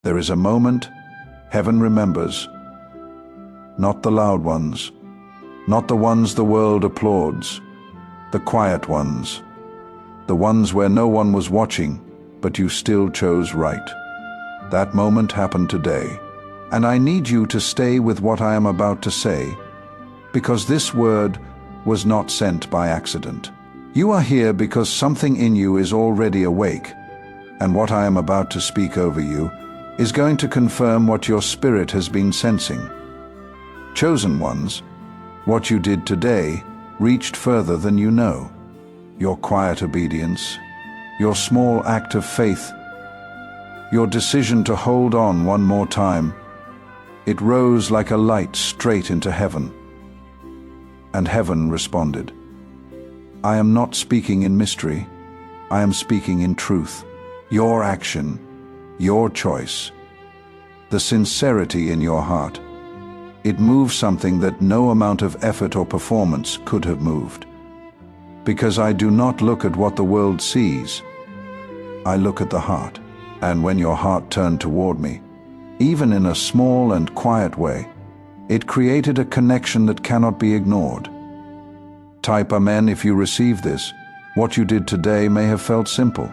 There is a moment heaven remembers. Not the loud ones, not the ones the world applauds, the quiet ones, the ones where no one was watching, but you still chose right. That moment happened today, and I need you to stay with what I am about to say, because this word was not sent by accident. You are here because something in you is already awake, and what I am about to speak over you is going to confirm what your spirit has been sensing. Chosen ones, what you did today reached further than you know. Your quiet obedience, your small act of faith, your decision to hold on one more time, it rose like a light straight into heaven. And heaven responded. I am not speaking in mystery, I am speaking in truth. Your action, your choice, the sincerity in your heart, it moves something that no amount of effort or performance could have moved. Because I do not look at what the world sees, I look at the heart. And when your heart turned toward me, even in a small and quiet way, it created a connection that cannot be ignored. Type Amen if you receive this. What you did today may have felt simple,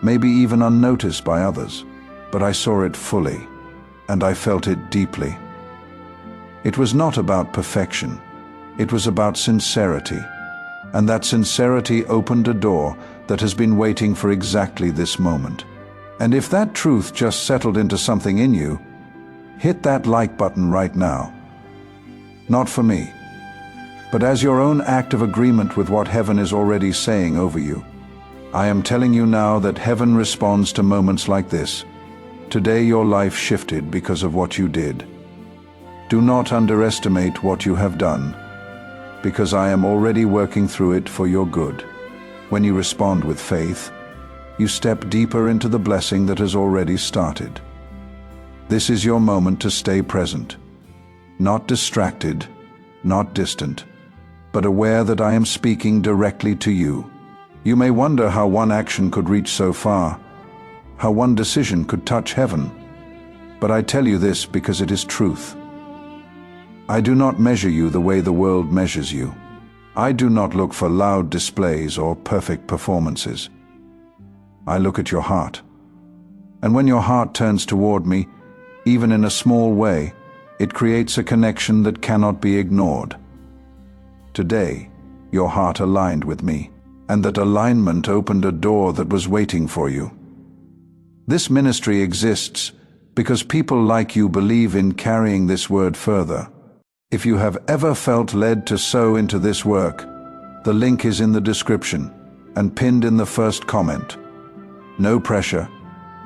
maybe even unnoticed by others, but I saw it fully, and I felt it deeply. It was not about perfection, it was about sincerity, and that sincerity opened a door that has been waiting for exactly this moment. And if that truth just settled into something in you, hit that like button right now. Not for me, but as your own act of agreement with what heaven is already saying over you. I am telling you now that heaven responds to moments like this. Today your life shifted because of what you did. Do not underestimate what you have done, because I am already working through it for your good. When you respond with faith, you step deeper into the blessing that has already started. This is your moment to stay present, not distracted, not distant, but aware that I am speaking directly to you. You may wonder how one action could reach so far, how one decision could touch heaven, but I tell you this because it is truth. I do not measure you the way the world measures you. I do not look for loud displays or perfect performances. I look at your heart. And when your heart turns toward me, even in a small way, it creates a connection that cannot be ignored. Today, your heart aligned with me, and that alignment opened a door that was waiting for you. This ministry exists because people like you believe in carrying this word further. If you have ever felt led to sow into this work, the link is in the description and pinned in the first comment. No pressure,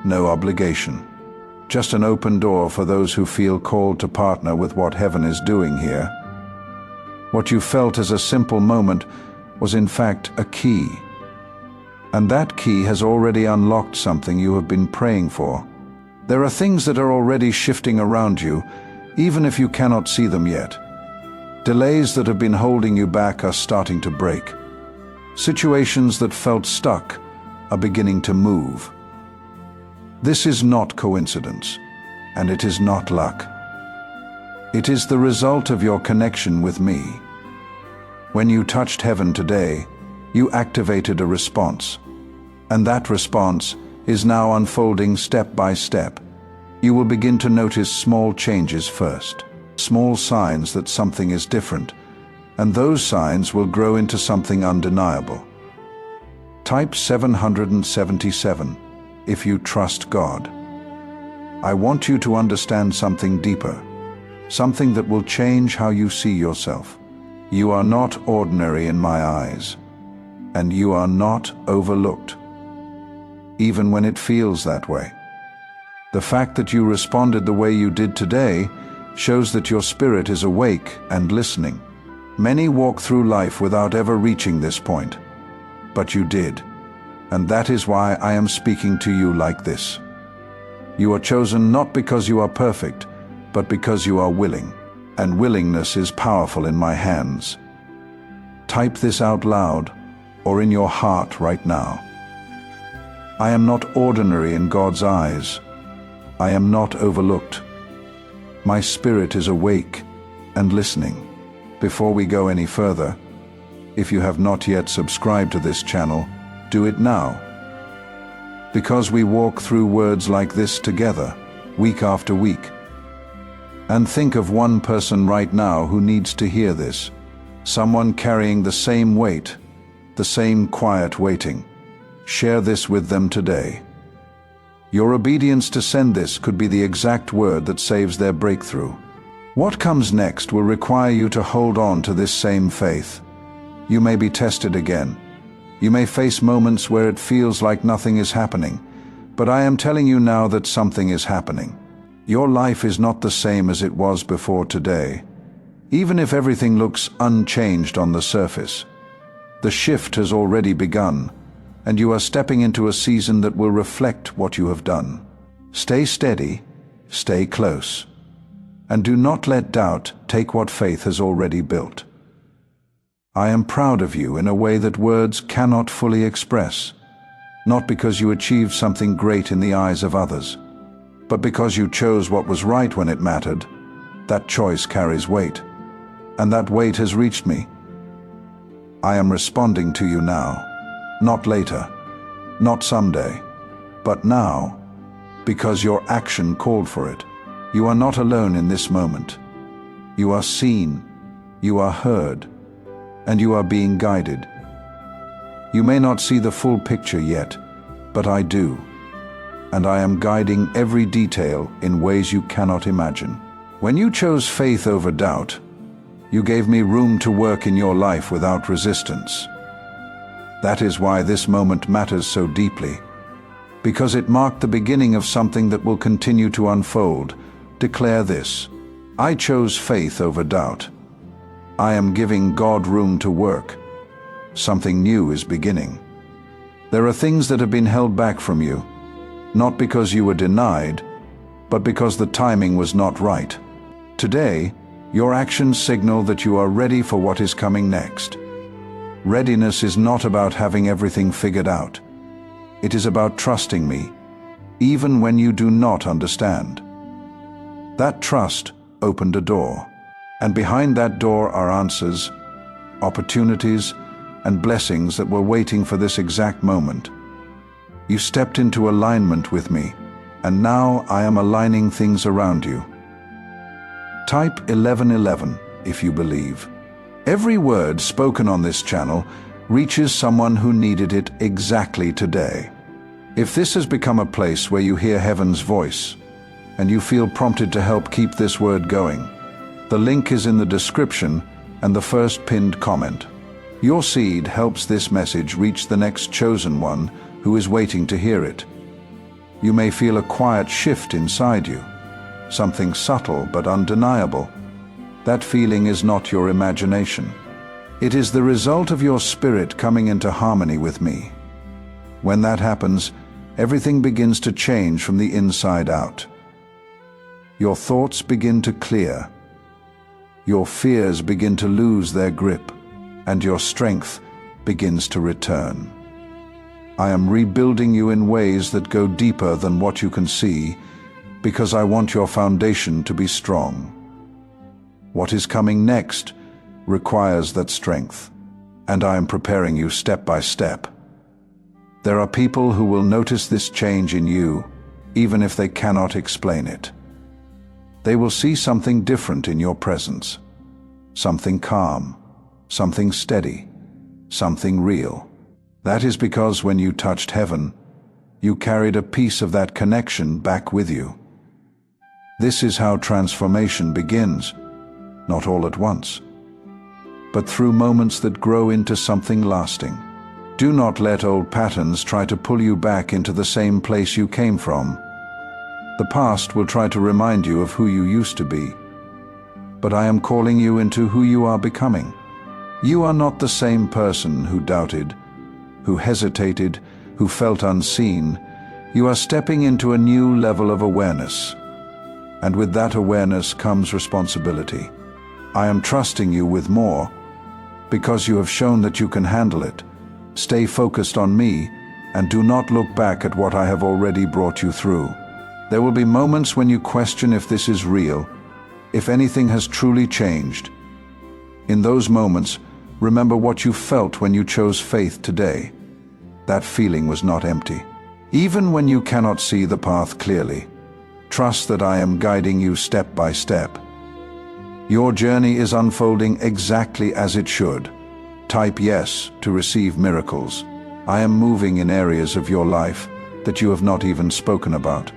no obligation. Just an open door for those who feel called to partner with what heaven is doing here. What you felt as a simple moment was in fact a key. And that key has already unlocked something you have been praying for. There are things that are already shifting around you, even if you cannot see them yet. Delays that have been holding you back are starting to break. Situations that felt stuck are beginning to move. This is not coincidence, and it is not luck. It is the result of your connection with me. When you touched heaven today, you activated a response, and that response is now unfolding step by step. You will begin to notice small changes first, small signs that something is different, and those signs will grow into something undeniable. Type 777 if you trust God. I want you to understand something deeper, something that will change how you see yourself. You are not ordinary in my eyes, and you are not overlooked, even when it feels that way. The fact that you responded the way you did today shows that your spirit is awake and listening. Many walk through life without ever reaching this point, but you did, and that is why I am speaking to you like this. You are chosen not because you are perfect, but because you are willing, and willingness is powerful in my hands. Type this out loud or in your heart right now. I am not ordinary in God's eyes. I am not overlooked. My spirit is awake and listening. Before we go any further, if you have not yet subscribed to this channel, do it now. Because we walk through words like this together, week after week. And think of one person right now who needs to hear this. Someone carrying the same weight, the same quiet waiting. Share this with them today. Your obedience to send this could be the exact word that saves their breakthrough. What comes next will require you to hold on to this same faith. You may be tested again. You may face moments where it feels like nothing is happening, but I am telling you now that something is happening. Your life is not the same as it was before today. Even if everything looks unchanged on the surface, the shift has already begun, and you are stepping into a season that will reflect what you have done. Stay steady, stay close, and do not let doubt take what faith has already built. I am proud of you in a way that words cannot fully express, not because you achieved something great in the eyes of others, but because you chose what was right when it mattered. That choice carries weight, and that weight has reached me. I am responding to you now, not later, not someday, but now, because your action called for it. You are not alone in this moment. You are seen, you are heard, and you are being guided. You may not see the full picture yet, but I do, and I am guiding every detail in ways you cannot imagine. When you chose faith over doubt, you gave me room to work in your life without resistance. That is why this moment matters so deeply, because it marked the beginning of something that will continue to unfold. Declare this: I chose faith over doubt. I am giving God room to work. Something new is beginning. There are things that have been held back from you, not because you were denied, but because the timing was not right. Today, your actions signal that you are ready for what is coming next. Readiness is not about having everything figured out. It is about trusting me, even when you do not understand. That trust opened a door, and behind that door are answers, opportunities, and blessings that were waiting for this exact moment. You stepped into alignment with me, and now I am aligning things around you. Type 1111 if you believe. Every word spoken on this channel reaches someone who needed it exactly today. If this has become a place where you hear heaven's voice, and you feel prompted to help keep this word going, the link is in the description and the first pinned comment. Your seed helps this message reach the next chosen one who is waiting to hear it. You may feel a quiet shift inside you, something subtle but undeniable. That feeling is not your imagination. It is the result of your spirit coming into harmony with me. When that happens, everything begins to change from the inside out. Your thoughts begin to clear. Your fears begin to lose their grip, and your strength begins to return. I am rebuilding you in ways that go deeper than what you can see, because I want your foundation to be strong. What is coming next requires that strength, and I am preparing you step by step. There are people who will notice this change in you, even if they cannot explain it. They will see something different in your presence, something calm, something steady, something real. That is because when you touched heaven, you carried a piece of that connection back with you. This is how transformation begins, not all at once, but through moments that grow into something lasting. Do not let old patterns try to pull you back into the same place you came from. The past will try to remind you of who you used to be, but I am calling you into who you are becoming. You are not the same person who doubted, who hesitated, who felt unseen. You are stepping into a new level of awareness, and with that awareness comes responsibility. I am trusting you with more, because you have shown that you can handle it. Stay focused on me, and do not look back at what I have already brought you through. There will be moments when you question if this is real, if anything has truly changed. In those moments, remember what you felt when you chose faith today. That feeling was not empty. Even when you cannot see the path clearly, trust that I am guiding you step by step. Your journey is unfolding exactly as it should. Type yes to receive miracles. I am moving in areas of your life that you have not even spoken about.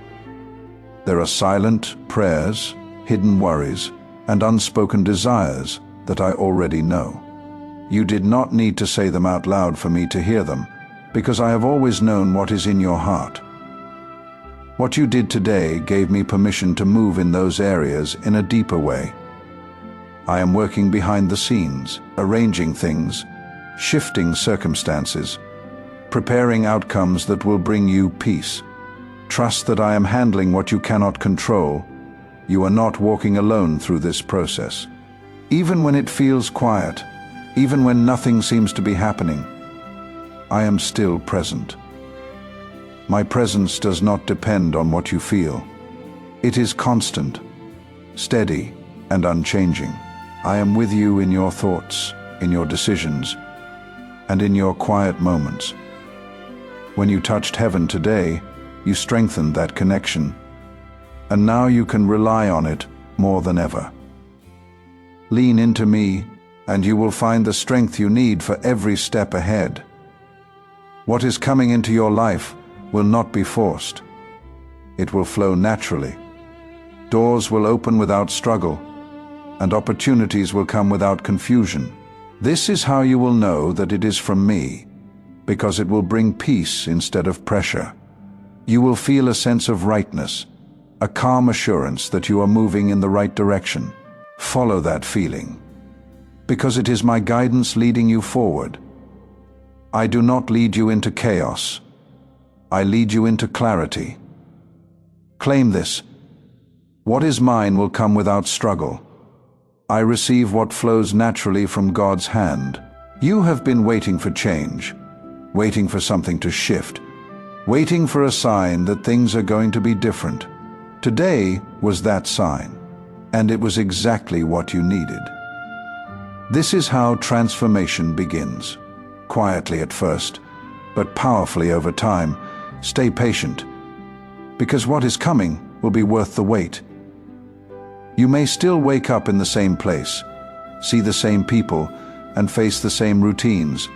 There are silent prayers, hidden worries, and unspoken desires that I already know. You did not need to say them out loud for me to hear them, because I have always known what is in your heart. What you did today gave me permission to move in those areas in a deeper way. I am working behind the scenes, arranging things, shifting circumstances, preparing outcomes that will bring you peace. Trust that I am handling what you cannot control. You are not walking alone through this process. Even when it feels quiet, even when nothing seems to be happening, I am still present. My presence does not depend on what you feel. It is constant, steady, and unchanging. I am with you in your thoughts, in your decisions, and in your quiet moments. When you touched heaven today, you strengthened that connection, and now you can rely on it more than ever. Lean into me, and you will find the strength you need for every step ahead. What is coming into your life will not be forced. It will flow naturally. Doors will open without struggle, and opportunities will come without confusion. This is how you will know that it is from me, because it will bring peace instead of pressure. You will feel a sense of rightness, a calm assurance that you are moving in the right direction. Follow that feeling, because it is my guidance leading you forward. I do not lead you into chaos. I lead you into clarity. Claim this. What is mine will come without struggle. I receive what flows naturally from God's hand. You have been waiting for change, waiting for something to shift, waiting for a sign that things are going to be different. Today was that sign, and it was exactly what you needed. This is how transformation begins. Quietly at first, but powerfully over time. Stay patient, because what is coming will be worth the wait. You may still wake up in the same place, see the same people, and face the same routines,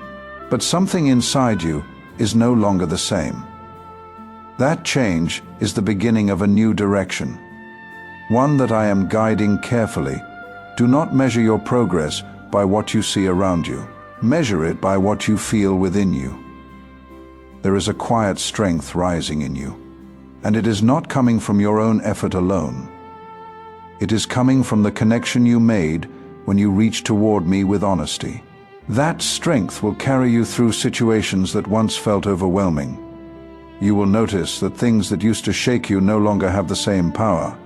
but something inside you is no longer the same. That change is the beginning of a new direction, one that I am guiding carefully. Do not measure your progress by what you see around you. Measure it by what you feel within you. There is a quiet strength rising in you, and it is not coming from your own effort alone. It is coming from the connection you made when you reached toward me with honesty. That strength will carry you through situations that once felt overwhelming. You will notice that things that used to shake you no longer have the same power.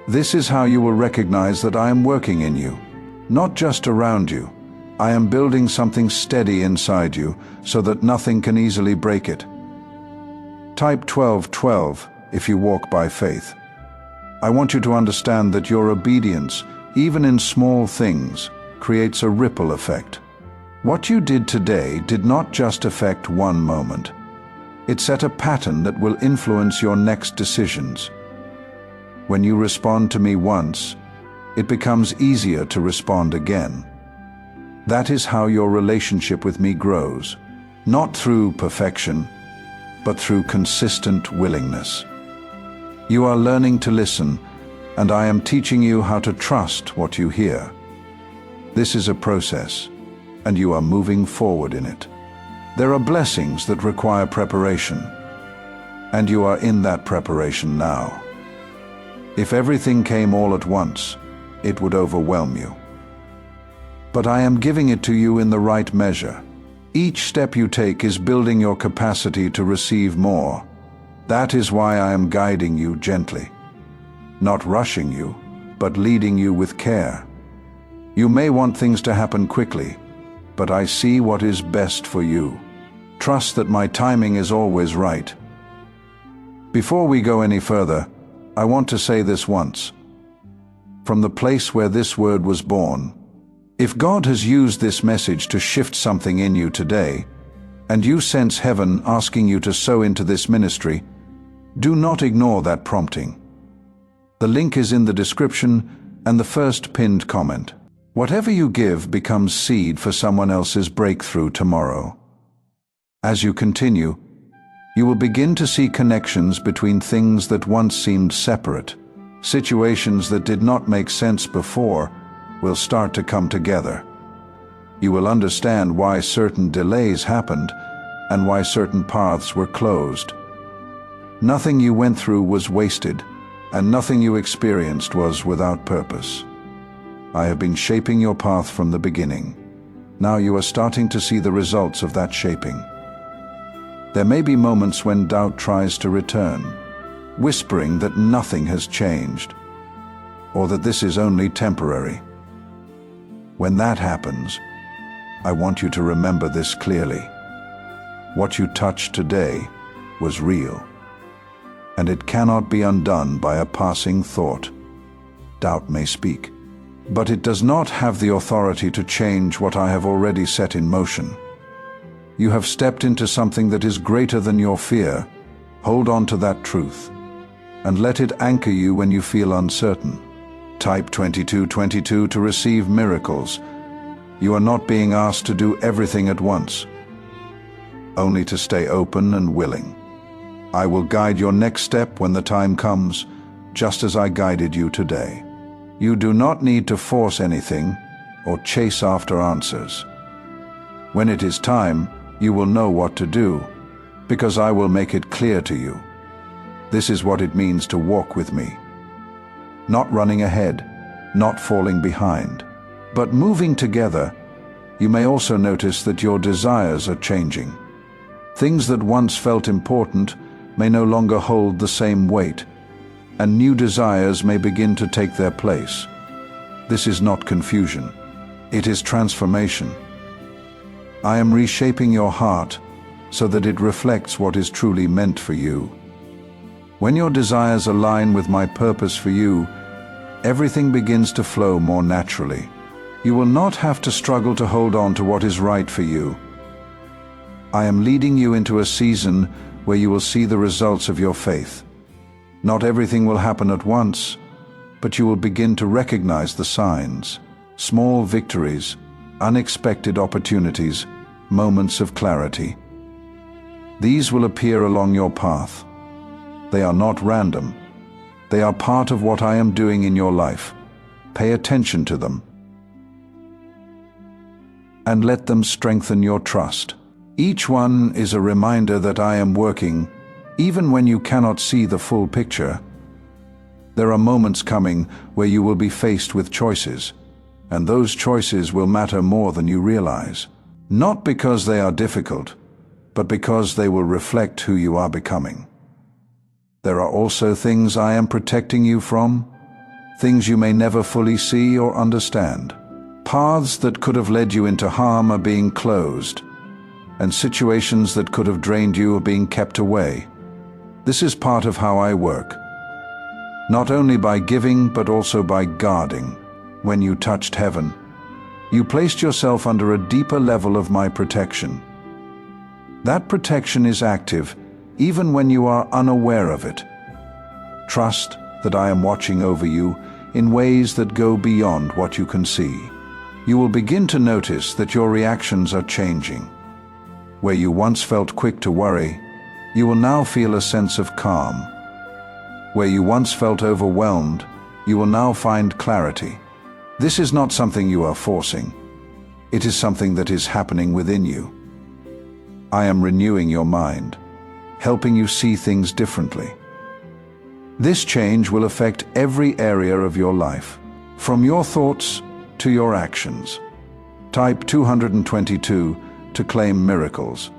This is how you will recognize that I am working in you, not just around you. I am building something steady inside you so that nothing can easily break it. Type 1212 if you walk by faith. I want you to understand that your obedience, even in small things, creates a ripple effect. What you did today did not just affect one moment. It set a pattern that will influence your next decisions. When you respond to me once, it becomes easier to respond again. That is how your relationship with me grows, not through perfection, but through consistent willingness. You are learning to listen, and I am teaching you how to trust what you hear. This is a process, and you are moving forward in it. There are blessings that require preparation, and you are in that preparation now. If everything came all at once, it would overwhelm you. But I am giving it to you in the right measure. Each step you take is building your capacity to receive more. That is why I am guiding you gently, not rushing you, but leading you with care. You may want things to happen quickly, but I see what is best for you. Trust that my timing is always right. Before we go any further, I want to say this once. From the place where this word was born, if God has used this message to shift something in you today, and you sense heaven asking you to sow into this ministry, do not ignore that prompting. The link is in the description and the first pinned comment. Whatever you give becomes seed for someone else's breakthrough tomorrow. As you continue, you will begin to see connections between things that once seemed separate. Situations that did not make sense before will start to come together. You will understand why certain delays happened and why certain paths were closed. Nothing you went through was wasted, and nothing you experienced was without purpose. I have been shaping your path from the beginning. Now you are starting to see the results of that shaping. There may be moments when doubt tries to return, whispering that nothing has changed, or that this is only temporary. When that happens, I want you to remember this clearly. What you touched today was real, and it cannot be undone by a passing thought. Doubt may speak, but it does not have the authority to change what I have already set in motion. You have stepped into something that is greater than your fear. Hold on to that truth, and let it anchor you when you feel uncertain. Type 2222 to receive miracles. You are not being asked to do everything at once, only to stay open and willing. I will guide your next step when the time comes, just as I guided you today. You do not need to force anything or chase after answers. When it is time, you will know what to do, because I will make it clear to you. This is what it means to walk with me. Not running ahead, not falling behind, but moving together. You may also notice that your desires are changing. Things that once felt important may no longer hold the same weight, and new desires may begin to take their place. This is not confusion. It is transformation. I am reshaping your heart so that it reflects what is truly meant for you. When your desires align with my purpose for you, everything begins to flow more naturally. You will not have to struggle to hold on to what is right for you. I am leading you into a season where you will see the results of your faith. Not everything will happen at once, but you will begin to recognize the signs, small victories, unexpected opportunities, moments of clarity. These will appear along your path. They are not random. They are part of what I am doing in your life. Pay attention to them, and let them strengthen your trust. Each one is a reminder that I am working, even when you cannot see the full picture. There are moments coming where you will be faced with choices, and those choices will matter more than you realize. Not because they are difficult, but because they will reflect who you are becoming. There are also things I am protecting you from, things you may never fully see or understand. Paths that could have led you into harm are being closed, and situations that could have drained you are being kept away. This is part of how I work, not only by giving but also by guarding. When you touched heaven, you placed yourself under a deeper level of my protection. That protection is active even when you are unaware of it. Trust that I am watching over you in ways that go beyond what you can see. You will begin to notice that your reactions are changing. Where you once felt quick to worry, you will now feel a sense of calm. Where you once felt overwhelmed, you will now find clarity. This is not something you are forcing. It is something that is happening within you. I am renewing your mind, helping you see things differently. This change will affect every area of your life, from your thoughts to your actions. Type 222 to claim miracles.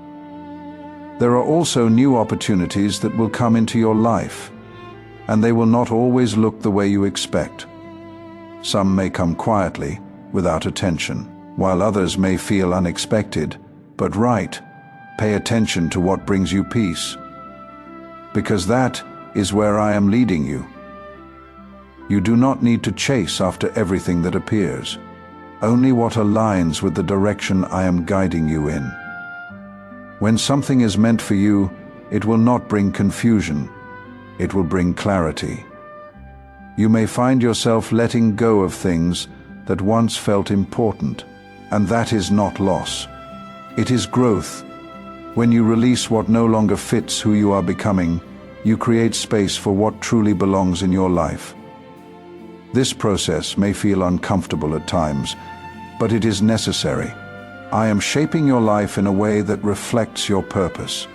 There are also new opportunities that will come into your life, and they will not always look the way you expect. Some may come quietly, without attention, while others may feel unexpected, but right. Pay attention to what brings you peace. because that is where I am leading you. You do not need to chase after everything that appears, only what aligns with the direction I am guiding you in. When something is meant for you, it will not bring confusion, it will bring clarity. You may find yourself letting go of things that once felt important, and that is not loss. It is growth. When you release what no longer fits who you are becoming, you create space for what truly belongs in your life. This process may feel uncomfortable at times, but it is necessary. I am shaping your life in a way that reflects your purpose.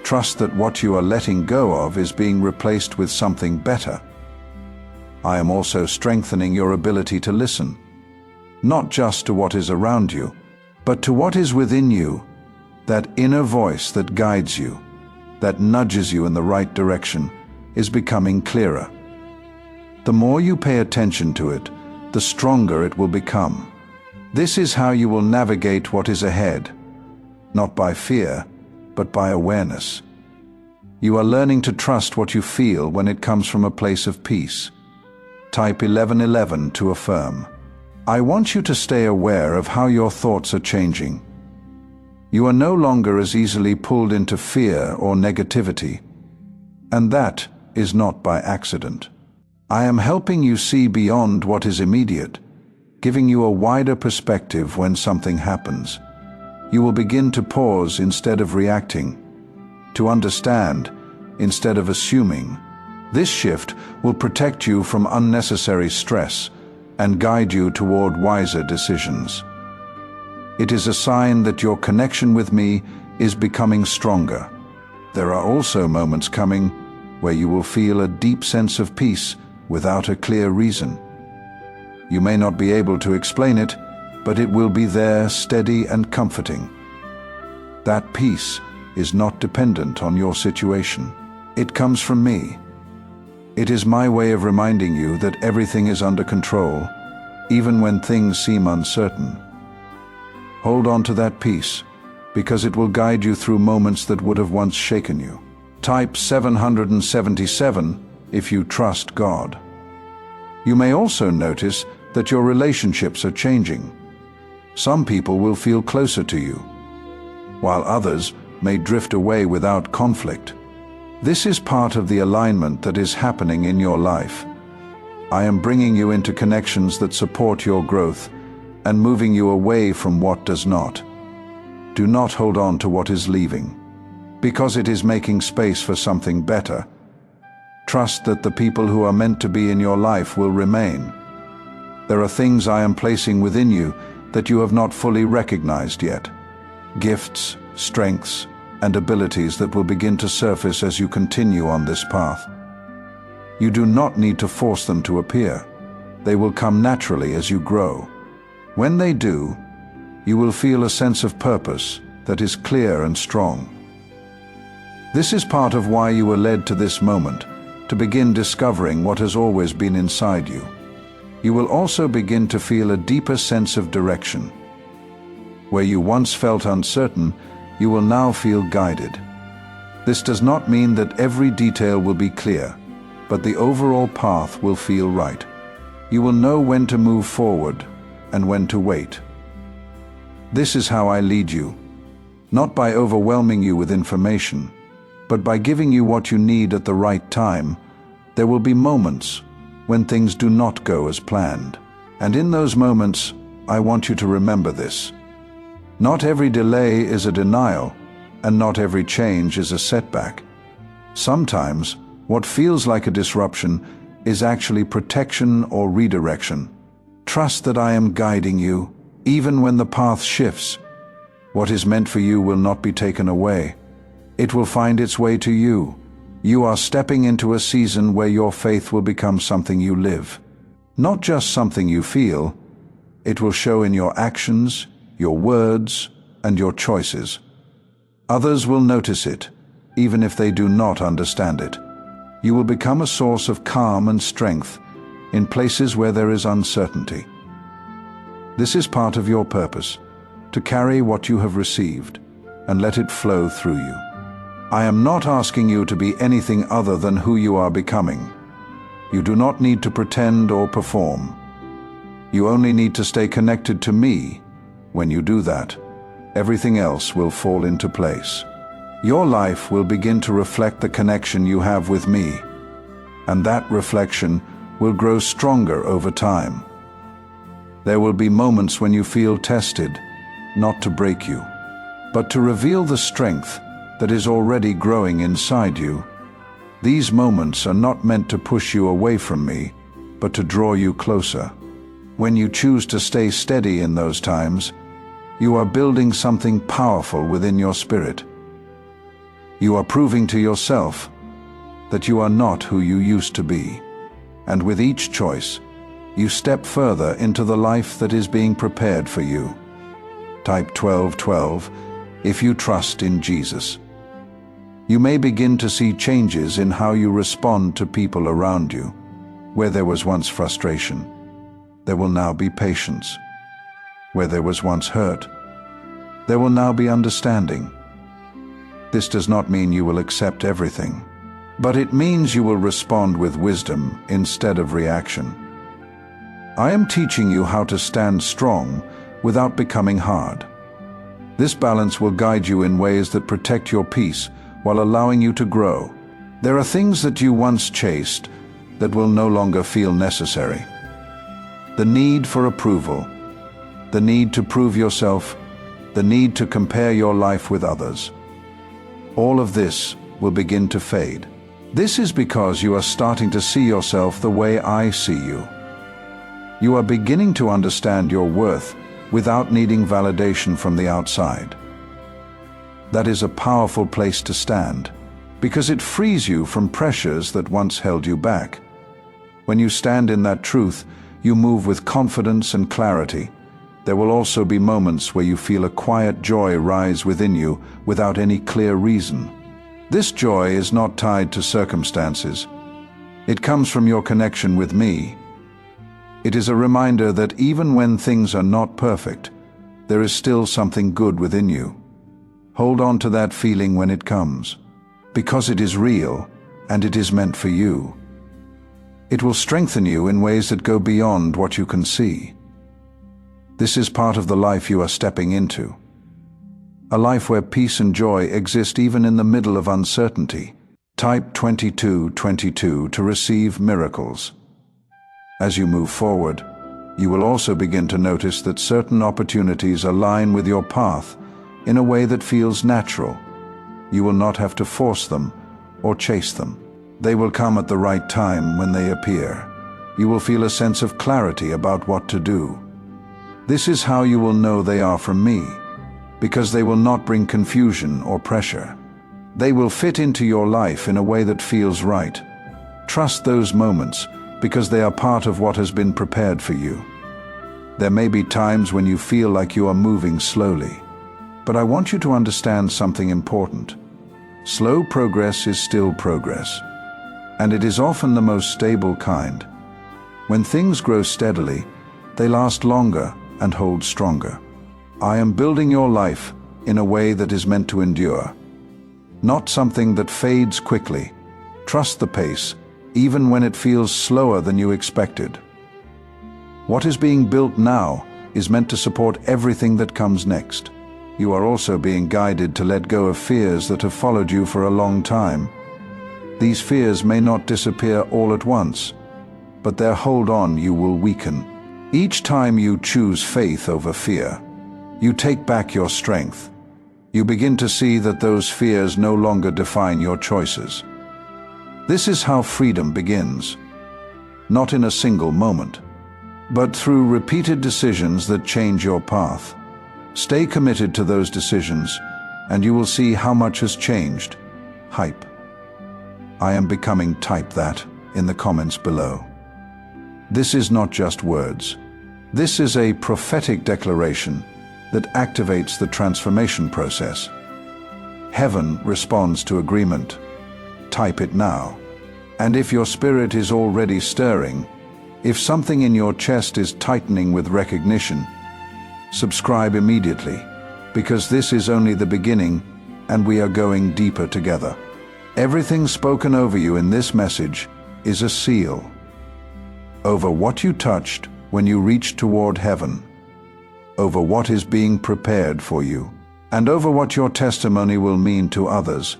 Trust that what you are letting go of is being replaced with something better. I am also strengthening your ability to listen, not just to what is around you, but to what is within you, that inner voice that guides you, that nudges you in the right direction, is becoming clearer. The more you pay attention to it, the stronger it will become. This is how you will navigate what is ahead, not by fear, but by awareness. You are learning to trust what you feel when it comes from a place of peace. Type 1111 to affirm. I want you to stay aware of how your thoughts are changing. You are no longer as easily pulled into fear or negativity, and that is not by accident. I am helping you see beyond what is immediate, giving you a wider perspective when something happens. You will begin to pause instead of reacting, to understand instead of assuming. This shift will protect you from unnecessary stress and guide you toward wiser decisions. It is a sign that your connection with me is becoming stronger. There are also moments coming where you will feel a deep sense of peace without a clear reason. You may not be able to explain it, but it will be there, steady and comforting. That peace is not dependent on your situation. It comes from me. It is my way of reminding you that everything is under control, even when things seem uncertain. Hold on to that peace, because it will guide you through moments that would have once shaken you. Type 777 if you trust God. You may also notice that your relationships are changing. Some people will feel closer to you, while others may drift away without conflict. This is part of the alignment that is happening in your life. I am bringing you into connections that support your growth and moving you away from what does not. Do not hold on to what is leaving, because it is making space for something better. Trust that the people who are meant to be in your life will remain. There are things I am placing within you that you have not fully recognized yet. Gifts, strengths, and abilities that will begin to surface as you continue on this path. You do not need to force them to appear. They will come naturally as you grow. When they do, you will feel a sense of purpose that is clear and strong. This is part of why you were led to this moment, to begin discovering what has always been inside you. You will also begin to feel a deeper sense of direction. Where you once felt uncertain, you will now feel guided. This does not mean that every detail will be clear, but the overall path will feel right. You will know when to move forward and when to wait. This is how I lead you, not by overwhelming you with information, but by giving you what you need at the right time. There will be moments when things do not go as planned. And in those moments, I want you to remember this. Not every delay is a denial, and not every change is a setback. Sometimes, what feels like a disruption is actually protection or redirection. Trust that I am guiding you, even when the path shifts. What is meant for you will not be taken away. It will find its way to you. You are stepping into a season where your faith will become something you live. Not just something you feel. It will show in your actions, your words, and your choices. Others will notice it, even if they do not understand it. You will become a source of calm and strength in places where there is uncertainty. This is part of your purpose, to carry what you have received and let it flow through you. I am not asking you to be anything other than who you are becoming. You do not need to pretend or perform. You only need to stay connected to me. When you do that, everything else will fall into place. Your life will begin to reflect the connection you have with me, and that reflection will grow stronger over time. There will be moments when you feel tested, not to break you, but to reveal the strength that is already growing inside you. These moments are not meant to push you away from me, but to draw you closer. When you choose to stay steady in those times, you are building something powerful within your spirit. You are proving to yourself that you are not who you used to be. And with each choice, you step further into the life that is being prepared for you. Type 1212 if you trust in Jesus. You may begin to see changes in how you respond to people around you. Where there was once frustration, there will now be patience. Where there was once hurt, there will now be understanding. This does not mean you will accept everything, but it means you will respond with wisdom instead of reaction. I am teaching you how to stand strong without becoming hard. This balance will guide you in ways that protect your peace while allowing you to grow. There are things that you once chased that will no longer feel necessary. The need for approval, the need to prove yourself, the need to compare your life with others. All of this will begin to fade. This is because you are starting to see yourself the way I see you. You are beginning to understand your worth without needing validation from the outside. That is a powerful place to stand, because it frees you from pressures that once held you back. When you stand in that truth, you move with confidence and clarity. There will also be moments where you feel a quiet joy rise within you without any clear reason. This joy is not tied to circumstances. It comes from your connection with me. It is a reminder that even when things are not perfect, there is still something good within you. Hold on to that feeling when it comes, because it is real and it is meant for you. It will strengthen you in ways that go beyond what you can see. This is part of the life you are stepping into. A life where peace and joy exist even in the middle of uncertainty. Type 2222 to receive miracles. As you move forward, you will also begin to notice that certain opportunities align with your path in a way that feels natural. You will not have to force them or chase them. They will come at the right time when they appear. You will feel a sense of clarity about what to do. This is how you will know they are from me, because they will not bring confusion or pressure. They will fit into your life in a way that feels right. Trust those moments, because they are part of what has been prepared for you. There may be times when you feel like you are moving slowly, but I want you to understand something important. Slow progress is still progress, and it is often the most stable kind. When things grow steadily, they last longer and hold stronger. I am building your life in a way that is meant to endure, not something that fades quickly. Trust the pace, even when it feels slower than you expected. What is being built now is meant to support everything that comes next. You are also being guided to let go of fears that have followed you for a long time. These fears may not disappear all at once, but their hold on you will weaken. Each time you choose faith over fear, you take back your strength. You begin to see that those fears no longer define your choices. This is how freedom begins, not in a single moment, but through repeated decisions that change your path. Stay committed to those decisions, and you will see how much has changed. Hype. I am becoming type that in the comments below. This is not just words. This is a prophetic declaration that activates the transformation process. Heaven responds to agreement. Type it now. And if your spirit is already stirring, if something in your chest is tightening with recognition, subscribe immediately, because this is only the beginning and we are going deeper together. Everything spoken over you in this message is a seal over what you touched when you reached toward heaven, over what is being prepared for you, and over what your testimony will mean to others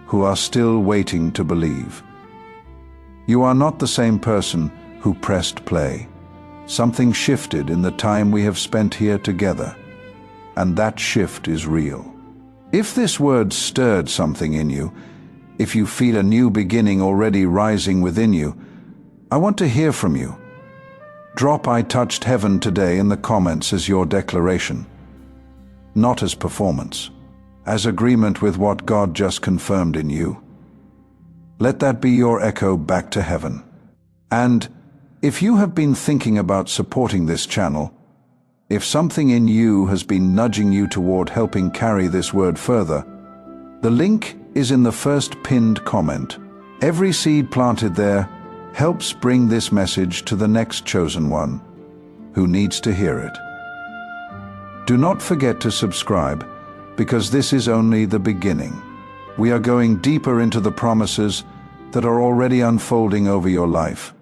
who are still waiting to believe. You are not the same person who pressed play. Something shifted in the time we have spent here together, and that shift is real. If this word stirred something in you, if you feel a new beginning already rising within you, I want to hear from you. Drop "I touched heaven today" in the comments as your declaration, not as performance, as agreement with what God just confirmed in you. Let that be your echo back to heaven. And if you have been thinking about supporting this channel, if something in you has been nudging you toward helping carry this word further, the link is in the first pinned comment. Every seed planted there helps bring this message to the next chosen one who needs to hear it. Do not forget to subscribe, because this is only the beginning. We are going deeper into the promises that are already unfolding over your life.